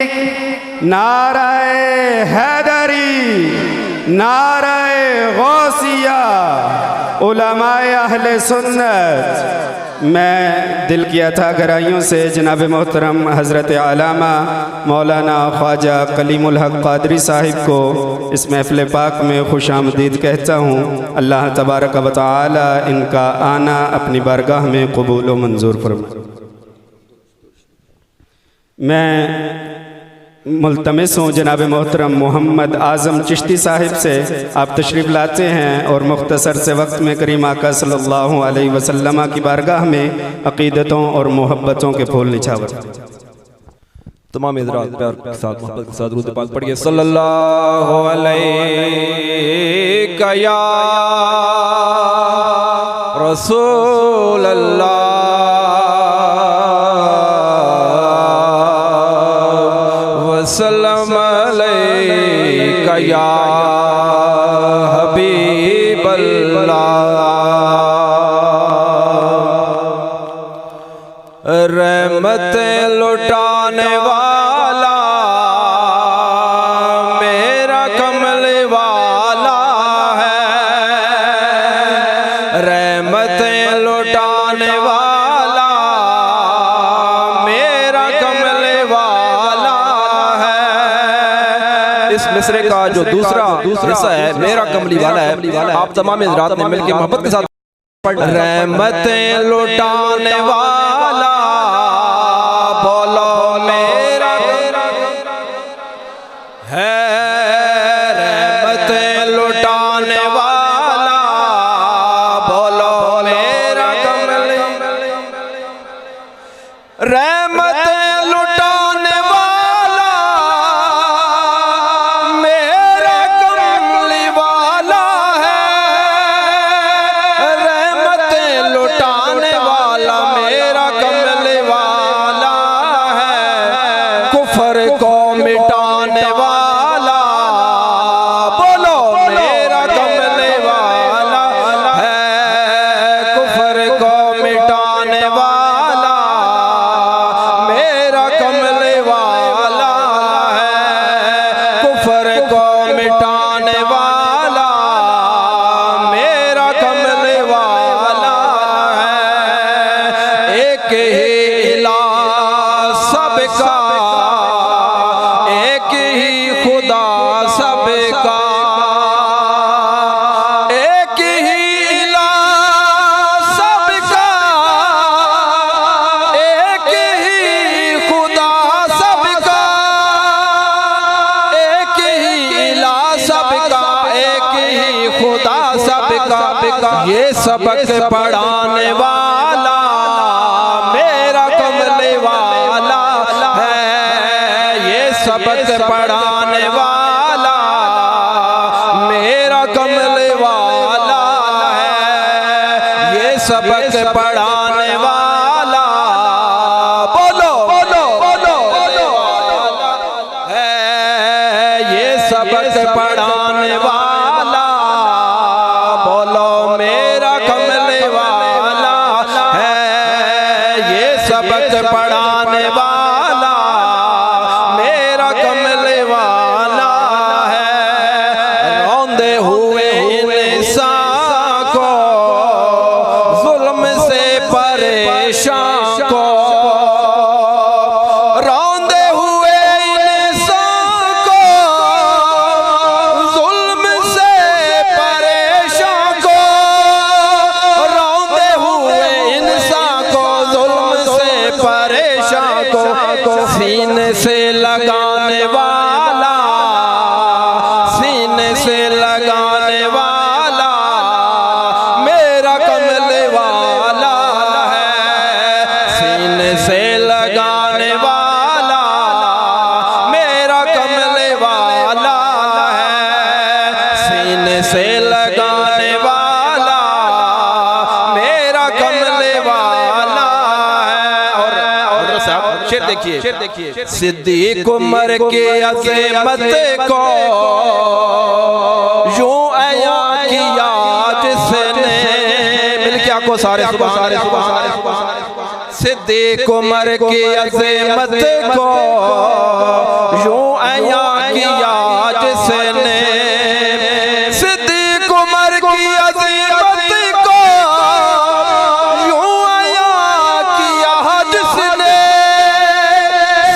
नाराए हैदरी, नाराए गौसिया, उलमाए अहले सुन्नत। मैं दिल किया था गहराइयों से जनाब मोहतरम हज़रत आलामा मौलाना ख्वाजा कलीमुल हक क़ादरी साहिब को इस महफ़िल पाक में खुश आमदीद कहता हूँ। अल्लाह तबारक व तआला इनका आना अपनी बारगाह में कबूल व मंजूर फरमाए। मैं मुल्तमिस हूँ जनाब मोहतरम मोहम्मद आज़म चिश्ती साहिब से आप तशरीफ़ लाते हैं और मुख्तसर से वक्त में करीम आका सल्लल्लाहु अलैहि वसल्लम की बारगाह में अक़ीदतों और मोहब्बतों के फूल निछावर। तमाम हज़रात प्यार के साथ मोहब्बत के साथ दुरूद पाक पढ़िए। सल्लल्लाहु अलैका या रसूल अल्लाह, वसल्लम अलैका या हबीब अल्लाह। रहमत लुटाने वाला मेरा कमल वाला है, रहमत लुटाने वाला मेरा कमल वाला है। इस मिसरे का जो दूसरा हिस्सा है मेरा कमली वाला है, आप तमाम हज़रात ने मिलकर मोहब्बत के साथ पढ़। रहमत लुटाने वाला बोलो मेरा है, रहमत लुटाने वाला बोलो मेरा कमल, रहमत लुटाने वाला मेरा कमली वाला है, रहमत लुटाने वाला मेरा कमली वाला है। कुफर को मिटाने वाला बोलो मेरा कमली वाला है, कुफर को मिटाने वाला मेरा कमले वाला है, कुफर को मिटाने वाला मेरा कमले वाला है। एक ही इलाह सबका, एक ही खुदा सबका, एक ही इलाह सबका, एक ही खुदा सबका, एक ही इलाह सबका, एक ही खुदा सबका। ये सबक पढ़ाने वाला मेरा कमले वाला है, ये सबक पढ़ाने वाला मेरा कमले वाला है, ये सबक पढ़ाने वाला बोलो बोलो बोलो है, ये सबक पढ़ाने वाला बोलो मेरा कमले वाला है, ये सबक पढ़ाने वाला मेरा कमले वाला है। रौंदे हुए इंसान को जुल्म से परेशान को, रौंदे हुए इंसान को जुल्म से परेशान को, रौंदे हुए इंसान को जुल्म से परेशान को, सीने से लगाने वाला, सीने से लगाने वाला मेरा कमले वाला है, सीने से लगाने वाला मेरा कमले वाला है, सीने से लगाने वाला मेरा कमले वाला है। और साहब शेर देखिए, सिद्दीक उमर के अज़मत को यूं अया किया जिसने, मिल क्या को सारे सुभान, सिद्दीक उमर की अज़मत को यूं अया किया जिसने, सिद्दीक उमर की अज़मत को यूं अया किया जिसने,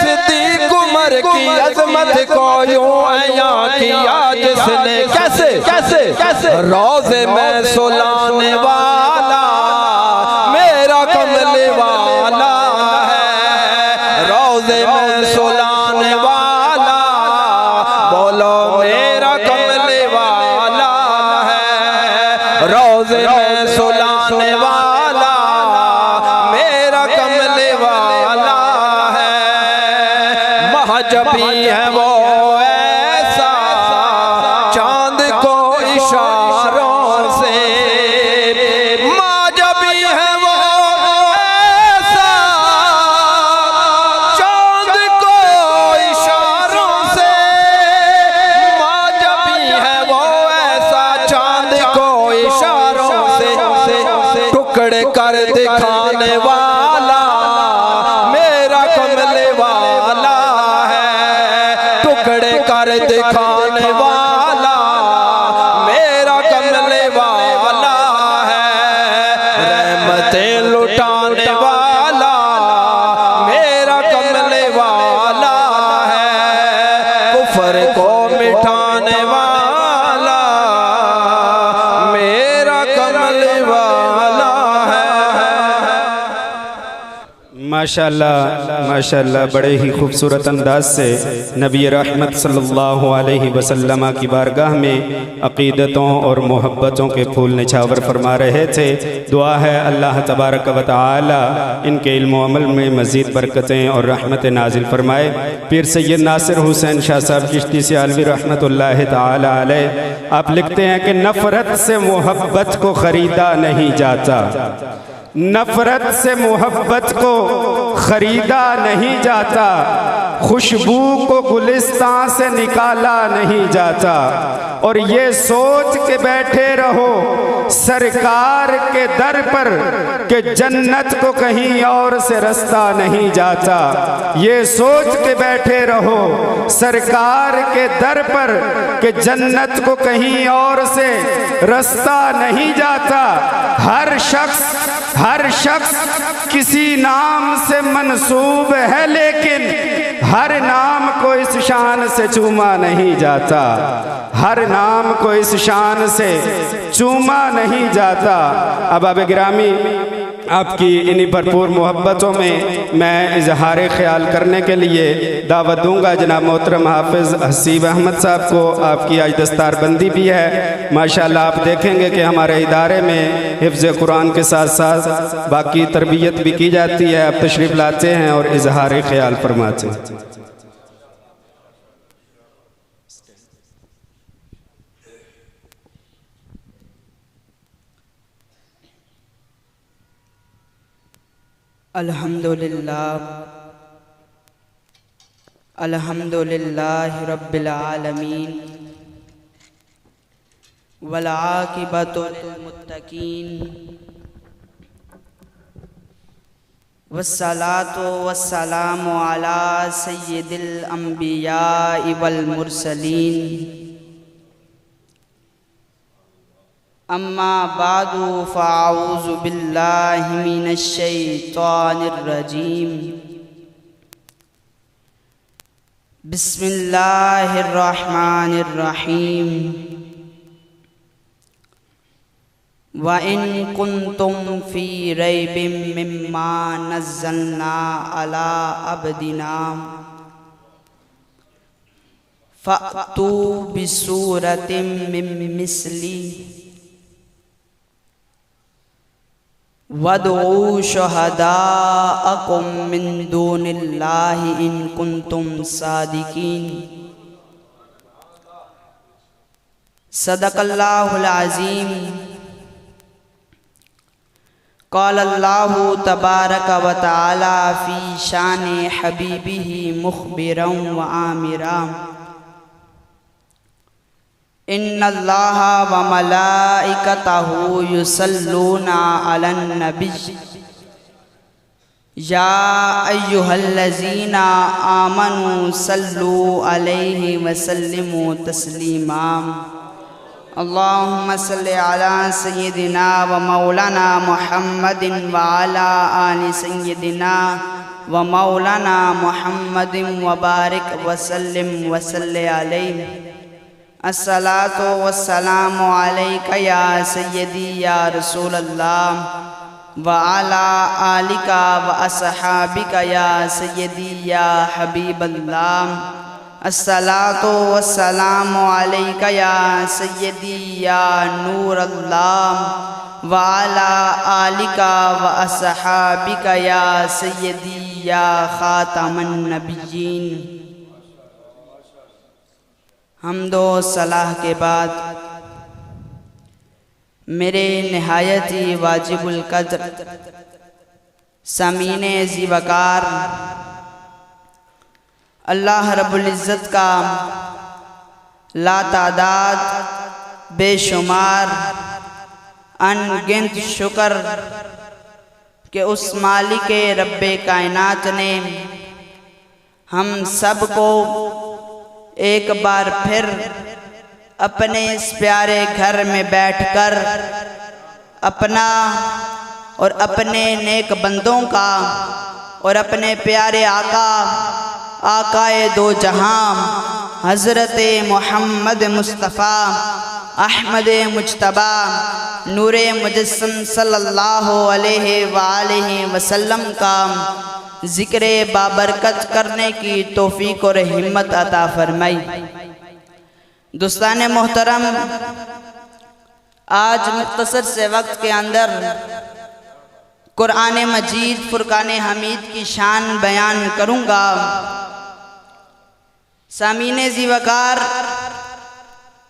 सिद्दीक उमर की अज़मत को यूं अया किया जिसने। कैसे कैसे कैसे? रोज़े में सुलाने वाला मेरा कमले वाला है, रोज़े में सुलाने वाला बोलो मेरा कमले वाला है, रोज़े में सुलाने वाला मेरा कमले वाला है। महजबी है वो ऐसा चांद को इशारों से, महजबी है वो ऐसा चांद को इशारों से, महजबी है वो ऐसा चांद को इशारों से, टुकड़े कर दिखाने वाला मेरा कमले वाला है, टुकड़े कर दिखाने वाला मेरा कमले वाला है, रहमतें लुटाने वाला मेरा कमले वाला है, कुफ्र को मिटाने वाला मेरा कमले वाला है। माशाअल्लाह माशाअल्लाह, बड़े ही खूबसूरत अंदाज से नबी रहमत सल्लल्लाहु अलैहि वसल्लम की बारगाह में अक़ीदतों और मोहब्बतों के फूल निछावर फरमा रहे थे। दुआ है अल्लाह तबारक व तआला इनके इल्म व अमल में मज़ीद बरकतें और रहमत नाजिल फरमाए। पीर सैयद नासिर हुसैन शाह साहब चिश्ती सियालवी रहमतुल्लाह तआला अलैह आप लिखते हैं कि नफ़रत से मोहब्बत को ख़रीदा नहीं जाता, नफरत से मोहब्बत को खरीदा नहीं जाता, खुशबू को गुलिस्तान से निकाला नहीं जाता, और ये सोच के बैठे रहो सरकार के दर पर कि जन्नत को कहीं और से रास्ता नहीं जाता, ये सोच के बैठे रहो सरकार के दर पर कि जन्नत को कहीं और से रास्ता नहीं जाता। हर शख्स किसी नाम से मंसूब है, लेकिन हर नाम को इस शान से चूमा नहीं जाता, हर नाम को इस शान से चूमा नहीं जाता। अब गिरामी आपकी इन्हीं भरपूर मोहब्बतों में मैं इजहार ख्याल करने के लिए दावत दूंगा जनाब मोहतरम हाफिज़ हसीब अहमद साहब को। आपकी आज दस्तारबंदी भी है माशाल्लाह। आप देखेंगे कि हमारे इदारे में हिफ्ज़ कुरान के साथ साथ बाकी तरबियत भी की जाती है। आप तशरीफ़ लाते हैं और इजहार ख्याल फरमाते हैं। अल्हम्दुलिल्लाह रब्बिल आलमीन वल आक़िबतु लिल मुत्तक़ीन वस्सलातु वस्सलामु अला सय्यिदिल अंबिया वल मुरसलीन अम्मा बादु फ़अऊज़ु बिल्लाहि मिनश शैतानिर रजीम बिस्मिल्लाहिर रहमानिर रहीम व इन कुंतुम फ़ी रैबिम मिम्मा नज़्ज़लना अला अब्दिना फ़अतू बिसूरतिम मिन मिस्ली वदऊ शुहदाअकुम मिन दूनिल्लाहि इन कुंतुम सादिकीन। सदक़ल्लाहुल अज़ीम। क़ालल्लाहु तबारक व तआला फ़ी शान हबीबिही मुख़बिरन व आमिरा इन्नल्लाहा व मलाइकतहु युसल्लूना अलन नबी या अय्युहल्लज़ीना आमनू सल्लू अलैहि वसल्लिमू तस्लीमा। अल्लाहुम्मा सल्लि अला सय्यिदिना व मौलाना मुहम्मदिन व अला आलि सय्यिदिना व मौलाना मुहम्मदिन व बारिक वसल्लिम वसल्लि अलैहि। अस्सलातु वस्सलामु अलैका या सय्यदी या रसूलल्लाह व अला आलिका व अस्हाबिका या सय्यदी या हबीबल्लाह। अस्सलातु वस्सलामु अलैका या सय्यदी या नूरल्लाह व अला आलिका व अस्हाबिका या सय्यदी या खातमन नबिय्यीन। हम्दो सलाह के बाद मेरे निहायत ही वाजिबुल कद्र सामीने ज़ीवकार अल्लाह रब्बुल इज़्ज़त का लातादाद बेशुमार अनगिनत शुक्र कि उस मालिक रब्बे कायनात ने हम सब को एक बार फिर अपने इस प्यारे घर में बैठकर अपना और अपने नेक बंदों का और अपने प्यारे आकाए दो जहां हज़रत मोहम्मद मुस्तफ़ा अहमद मुज्तबा नूरे मुजस्सम सल्लल्लाहु अलैहि वसल्लम का ज़िक्र बाबरकत करने की तौफीक और हिम्मत अता फरमाई। दोस्तान मोहतरम, आज मुख्तसर से वक्त के अंदर कुरान मजीद फुरकान हमीद की शान बयान करूँगा। सामीने ज़ीवकार,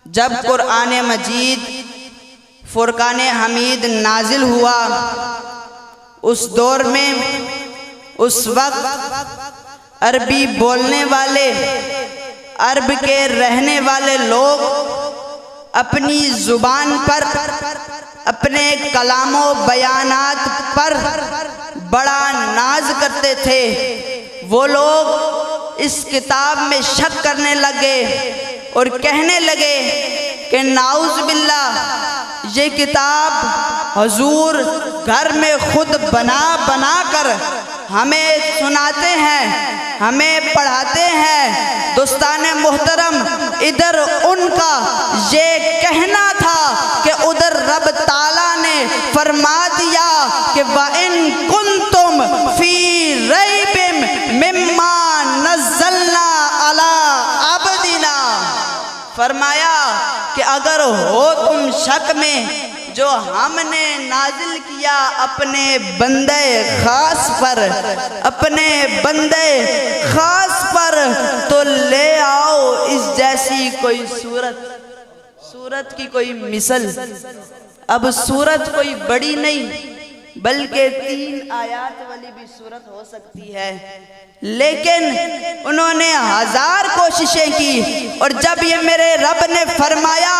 जब कुरान मजीद फुरकान हमीद नाजिल हुआ उस दौर में उस वक्त अरबी बोलने वाले अरब के रहने वाले लोग अपनी ज़ुबान पर अपने कलामो बयानात पर बड़ा नाज करते थे। वो लोग इस किताब में शक करने लगे और कहने लगे कि नाउज़ बिल्लाह, ये किताब हुजूर घर में खुद बना कर हमें सुनाते हैं, हमें पढ़ाते हैं। दोस्ताने मोहतरम, इधर उनका ये कहना था कि उधर रब ताला ने फरमा दिया कि वइन कुंतुम फी रैबिम मिम्मा नज़्ज़लना अला अब्दिना, फरमाया कि अगर हो तुम शक में जो हमने नाजिल किया अपने बंदे खास पर, अपने बंदे खास पर, तो ले आओ इस जैसी कोई सूरत की कोई मिसल। अब सूरत कोई बड़ी नहीं बल्कि 3 आयात वाली भी सूरत हो सकती है, लेकिन उन्होंने 1000 कोशिशें की। और जब ये मेरे रब ने फरमाया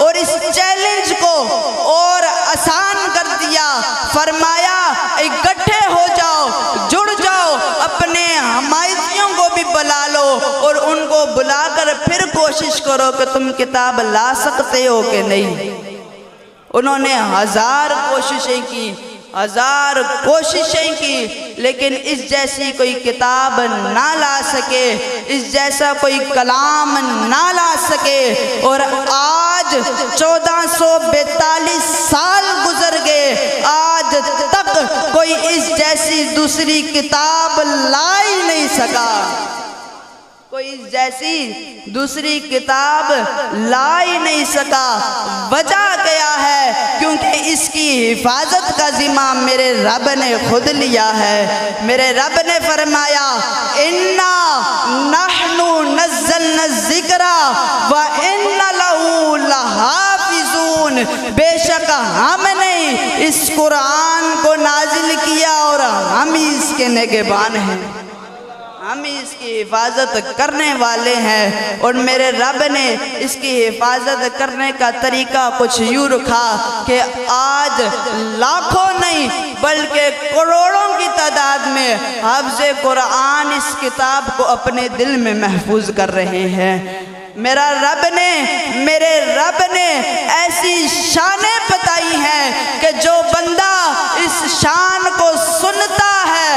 और इस चैलेंज को और आसान कर दिया, फरमाया इकट्ठे हो जाओ, जुड़ जाओ, अपने हमायतियों को भी बुला लो और उनको बुलाकर फिर कोशिश करो कि तुम किताब ला सकते हो कि नहीं। उन्होंने 1000 कोशिशें की, 1000 कोशिशें की, लेकिन इस जैसी कोई किताब ना ला सके, इस जैसा कोई कलाम ना ला सके। और आज 1442 साल गुजर गए, आज तक कोई इस जैसी दूसरी किताब ला ही नहीं सका, कोई इस जैसी दूसरी किताब ला ही नहीं सका। वजह क्या है? क्योंकि इसकी हिफाजत का जिम्मा मेरे रब ने खुद लिया है। मेरे रब ने फरमाया इन्ना नहनु नज़्ज़लना ज़िक्रा व इन्ना लहू लहाफ़िज़ून, बेशक हमने इस कुरान को नाजिल किया और हम ही इसके निगहबान हैं, हम हम ही इसकी हिफाजत करने वाले हैं। और मेरे रब ने इसकी हिफाजत करने का तरीका कुछ यूँ रखा कि आज लाखों नहीं बल्कि करोड़ों की तादाद में हाफ़िज़े कुरान इस किताब को अपने दिल में महफूज कर रहे हैं। मेरे रब ने ऐसी शानें बताई हैं कि जो बंदा इस शान को सुनता है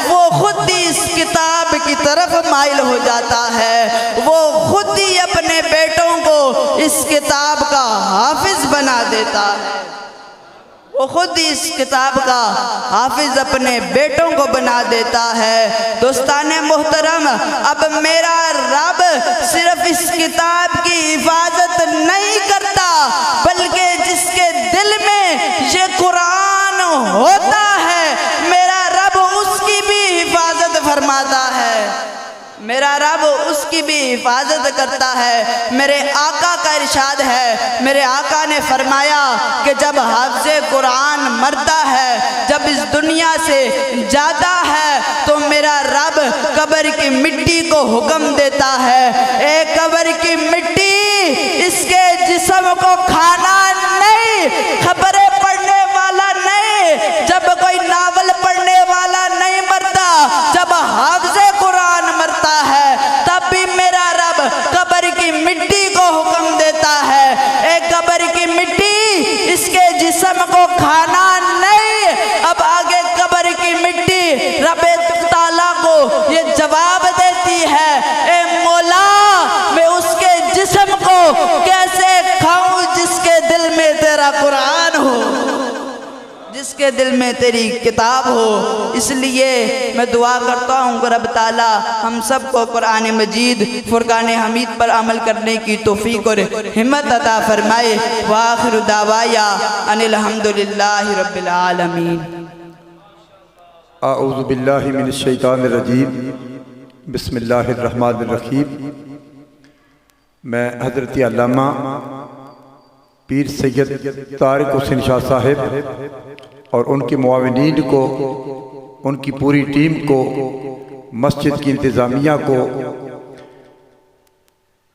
वो खुद ही इस किताब की तरफ माइल हो जाता है, वो खुद ही अपने बेटों को इस किताब का हाफिज बना देता है, वो खुद ही इस किताब का हाफिज अपने बेटों को बना देता है। दोस्ताने मोहतरम, अब मेरा रब सिर्फ इस किताब की हिफाजत नहीं करता बल्कि जिसके दिल में ये कुरान होता है मेरा रब उसकी भी हिफाजत फरमाता है, मेरा रब उसकी भी हिफाजत करता है। मेरे आका का इरशाद है, मेरे आका ने फरमाया कि जब हाफ़िज़े कुरान मरता है, जब इस दुनिया से जाता है तो मेरा रब कब्र की मिट्टी को हुक्म देता है, ए कब्र की मिट्टी इसके जिस्म को खाना नहीं, खबरें पढ़ने वाला नहीं, जब कोई नावल पढ़ने वाला नहीं मरता, जब हाफ़िज़े कुरान मरता है तब भी मेरा रब कब्र की मिट्टी को हुक्म देता है, ए कब्र की मिट्टी इसके जिस्म को खाना नहीं। अब आगे कब्र की मिट्टी रब ताला को ये जवाब देती है, ए मौला मैं उसके जिस्म को कैसे खाऊं जिसके दिल में तेरा कुरान हो, जिसके दिल में तेरी किताब हो। इसलिए मैं दुआ करता हूँ रब ताला हम सब को कुरान मजीद फुरकान हमीद पर अमल करने की तौफीक और हिम्मत अता फरमाए। व आखिर दावाया अनिल हम्दुलिल्लाहि रब्बिल आलमीन। आऊज़ु बिल्लाहि मिनश शैतानिर रजीम, बिस्मिल्लाहिर रहमानिर रहीम। मैं हज़रत अल्लामा पीर सैयद तारिक हुसैन शाह साहिब और उनके मुआविनीन को, उनकी पूरी टीम को, मस्जिद की इंतज़ामिया को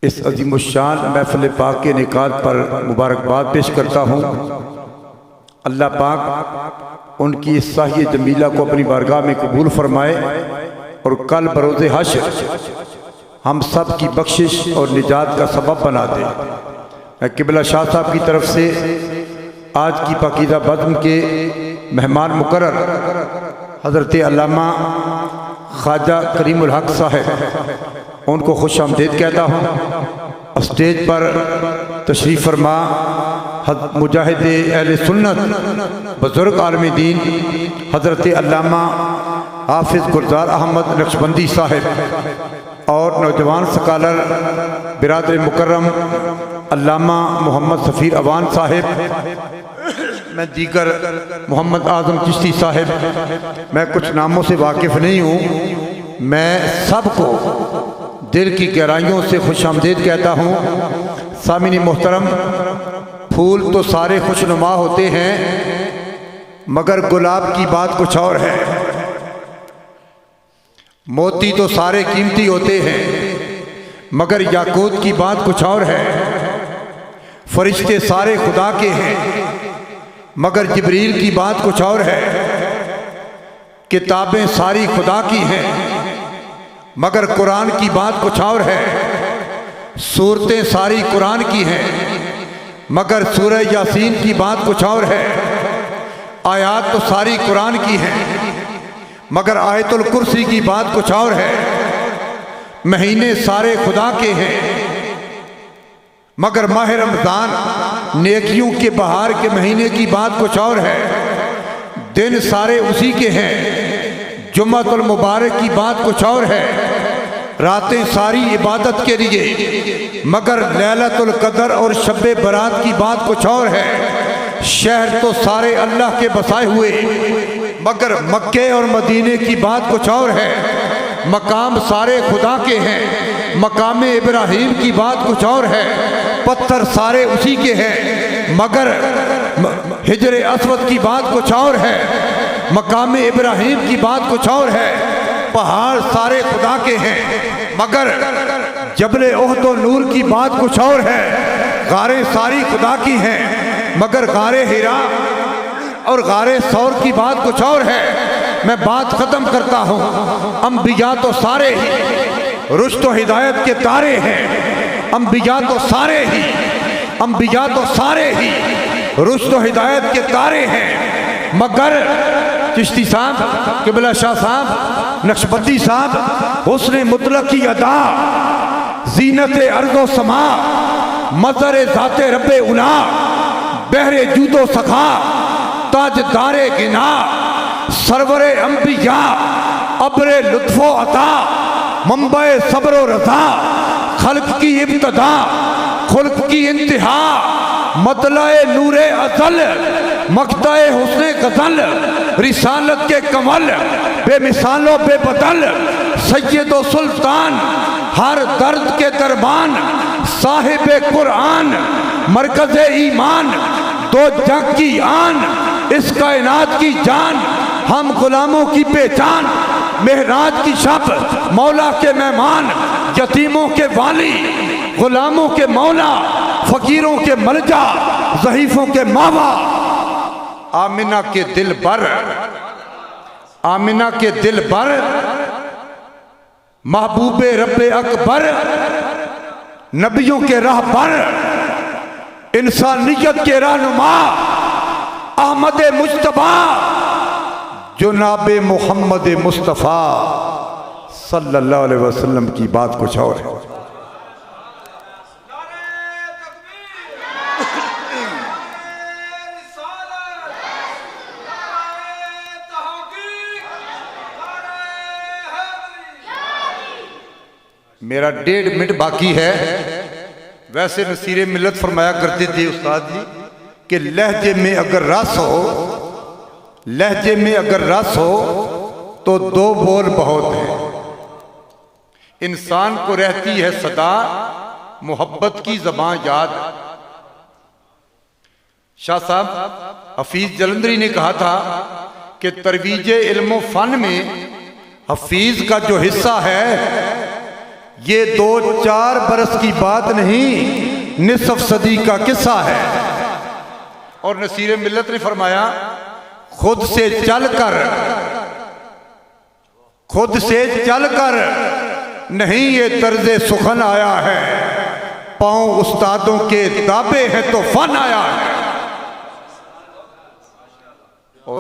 इस अज़ीमुश्शान महफ़िल पाक के निकात पर मुबारकबाद पेश करता हूँ। अल्लाह पाक उनकी इस साहिय जमीला को अपनी बारगाह में कबूल फरमाए और कल बरोज़े हश्र हम सब की बख्शिश और निजात का सबब बना दे। मैं किबला शाह साहब की तरफ से आज की पाकीज़ा बज़्म के मेहमान मुकर्रर हज़रत अल्लामा ख्वाजा करीमुल हक साहब उनको खुश आमदीद कहता हूँ। स्टेज पर तशरीफ़ फरमा मुजाहिद अहले सुन्नत बुज़ुर्ग आलम दीन हज़रत अल्लामा हाफिज़ गुलजार अहमद नक्शबंदी साहब और नौजवान स्कॉलर बिरादर मुकर्रम अल्लामा मोहम्मद सफ़ीर अवान साहिब, मैं दीगर मोहम्मद आज़म चिश्ती साहिब, मैं कुछ नामों से वाकिफ़ नहीं हूँ। मैं सबको दिल की गहराइयों से खुश आमदीद कहता हूँ। सामिनी मोहतरम, फूल तो सारे खुशनुमा होते हैं मगर गुलाब की बात कुछ और है। मोती तो सारे कीमती होते हैं मगर याकूत की बात कुछ और है। फरिश्ते सारे खुदा के हैं मगर जिब्रील की बात कुछ और है। किताबें सारी खुदा की हैं मगर कुरान की बात कुछ और है। सूरतें सारी कुरान की हैं मगर सूरह यासीन की बात कुछ और है। आयात तो सारी कुरान की हैं मगर आयतुल कुर्सी की बात कुछ और है। महीने सारे खुदा के हैं मगर माह रमज़ान नेकियों के बहार के महीने की बात कुछ और है। दिन सारे उसी के हैं, जुम्मतुल मुबारक की बात कुछ और है। रातें सारी इबादत के लिए मगर लैलतुल कदर और शब्बे बरात की बात कुछ और है। शहर तो सारे अल्लाह के बसाए हुए मगर मक्के और मदीने की बात कुछ और है। मकाम सारे खुदा के हैं मकाम इब्राहीम की बात कुछ और है। पत्थर सारे उसी के हैं मगर हिजर अस्वद की बात कुछ और है। मकाम इब्राहीम की बात कुछ और है। पहाड़ सारे खुदा के हैं, मगर जबले ओहद व नूर की बात कुछ और है। गारे सारी खुदा की हैं, मगर गारे हिरा और गारे सौर की बात कुछ और है। मैं बात ख़त्म करता हूँ। अंबिया तो सारे ही रुश्त व हिदायत के तारे हैं। अंबिया तो सारे ही, अंबिया तो सारे ही रुश्त व हिदायत के तारे हैं, मगर चिश्ती साहब, किबला शाह साहब, नक्शबंदी साहब, हुस्न मुतलक की अदा, जीनत अर्ज़ो समा, मज़र ज़ाते रब्बे उला, बहरे जूदो सखा, ताजदारे गिना, सरवरे अंबिया, अब्रे लुत्फो अता, मंबे सब्रो रज़ा, खल्क की इब्तदा, खुल्क की इंतहा, मतलाए नूरे अज़ल, मक़ताए हुस्ने गज़ल, रिसालत के कमल, बेमिसालो बेबदल, सैयदो सुल्तान, हर दर्द के दरबान, साहिबे कुरान, मरकज़े ईमान, दो जग की आन, इस कायनात की जान, हम गुलामों की पहचान, मेहराज की शब, मौला के मेहमान, यतीमों के वाली, गुलामों के मौला, फकीरों के मलजा, ज़हीफ़ों के मावा, आमिना के दिल बर, आमिना के दिल बर, महबूबे रब्बे अकबर, नबियों के राहबर, इंसानियत के रहनुमा, अहमद मुज्तबा, जुनाबे मोहम्मद मुस्तफ़ा सल्लल्लाहु अलैहि वसल्लम की बात कुछ और है। मेरा 1.5 मिनट बाकी है। वैसे नसीरे मिल्लत फरमाया करते थे उस्ताद जी कि लहजे में अगर रस हो, लहजे में अगर रस हो तो 2 बोल बहुत हैं। इंसान को रहती है सदा मोहब्बत की ज़बान याद। शाह साहब हफीज जलंधरी ने कहा था कि तरवीज इल्म फ़न में हफीज का जो हिस्सा है ये 2-4 बरस की बात नहीं, निसफ सदी का किस्सा है। और नसीरे मिल्लत ने फरमाया खुद से चलकर, खुद से चलकर नहीं ये तर्ज़े सुखन आया है, पाँव उस्तादों के दाबे हैं तो फन आया है।